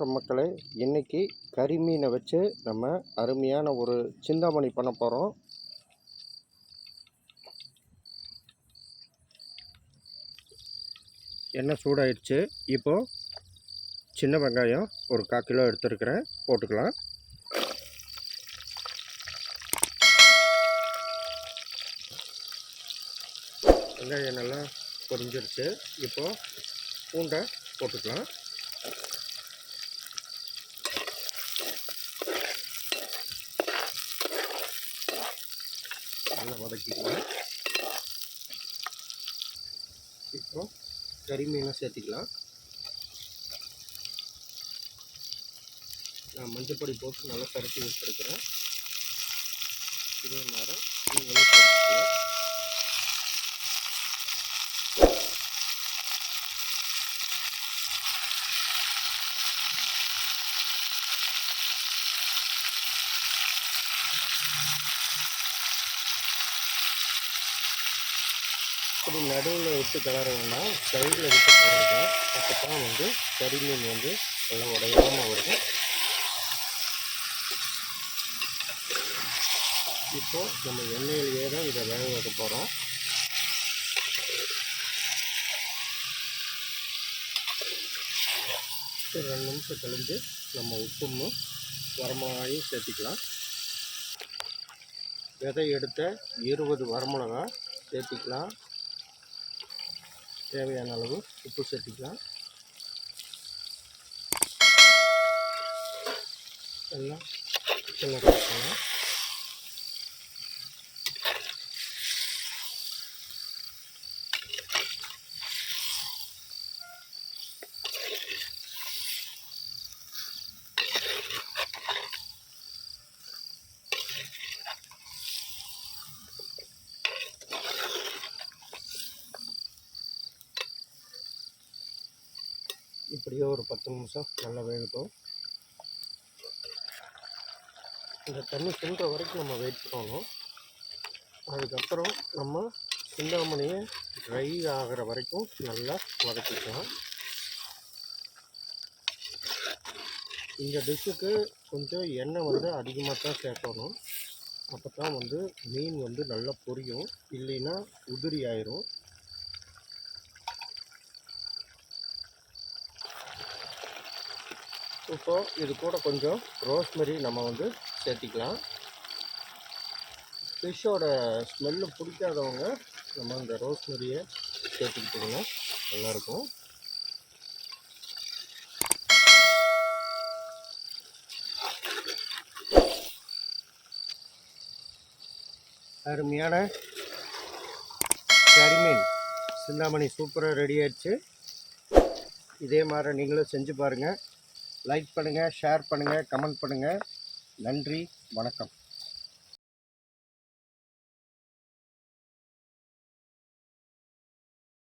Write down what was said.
மக்களே, இன்னைக்கு கறி மீனை வச்சு நம்ம அருமையான ஒரு சிந்தாமணி பண்ண போகிறோம். எண்ணெய் சூடாயிடுச்சு. இப்போது சின்ன வெங்காயம் ஒரு 1/4 கிலோ எடுத்துருக்கிறேன், போட்டுக்கலாம். வெங்காயம் நல்லா பொரிஞ்சிருச்சு. இப்போது பூண்டை போட்டுக்கலாம். நல்லா வதக்கிக்கலாம். இப்போ கறி மீனை சேர்த்திக்கலாம். நான் மஞ்சள் பொடி போட்டு நல்லா பரட்டி வச்சுருக்கிறேன். இதே மாதிரி நீங்களும் சேர்த்துக்கலாம். அப்படி நடுவில் விட்டு கிளற வேண்டாம், சைடில் விட்டு கிளறுங்க. அப்போ தான் கறி மீன் நல்லா உடையாமல் வரும். இப்போது நம்ம எண்ணெயிலேயே தான் இதை வேக வைக்க போகிறோம். ஒரு 2 நிமிஷம் கழிஞ்சு நம்ம உப்பும் வரமிளகாயும் சேர்த்திக்கலாம். விதை எடுத்த 20 வரமிளகா சேர்த்திக்கலாம். தேவையான அளவு உப்பு சேர்த்திக்கலாம். எல்லாம் கிளறிக்கலாம். இப்படியே ஒரு 10 நிமிஷம் நல்லா வேகட்டும். இந்த தண்ணி சுண்டுற வரைக்கும் நம்ம வெயிட் பண்ணணும். அதுக்கப்புறம் நம்ம சிந்தாமணியை ட்ரை ஆகிற வரைக்கும் நல்லா வதக்கிக்கலாம். இந்த டிஷ்ஷுக்கு கொஞ்சம் எண்ணெய் அதிகமாக தான் சேர்க்கணும். அப்போ தான் மீன் நல்லா பொரியும், இல்லைன்னா உதிரி ஆயிரும். இப்போ இது கூட கொஞ்சம் ரோஸ்மெரி நம்ம சேர்த்திக்கலாம். ஃபிஷ்ஷோட ஸ்மெல்லு பிடிக்காதவங்க நம்ம இந்த ரோஸ்மெரியை சேர்த்துக்கிட்டிங்கன்னா நல்லாயிருக்கும். அருமையான கறிமீன் சிந்தாமணி சூப்பராக ரெடி ஆயிடுச்சு. இதே மாதிரி நீங்களும் செஞ்சு பாருங்கள். லைக் பண்ணுங்கள், ஷேர் பண்ணுங்கள், கமெண்ட் பண்ணுங்கள். நன்றி, வணக்கம்.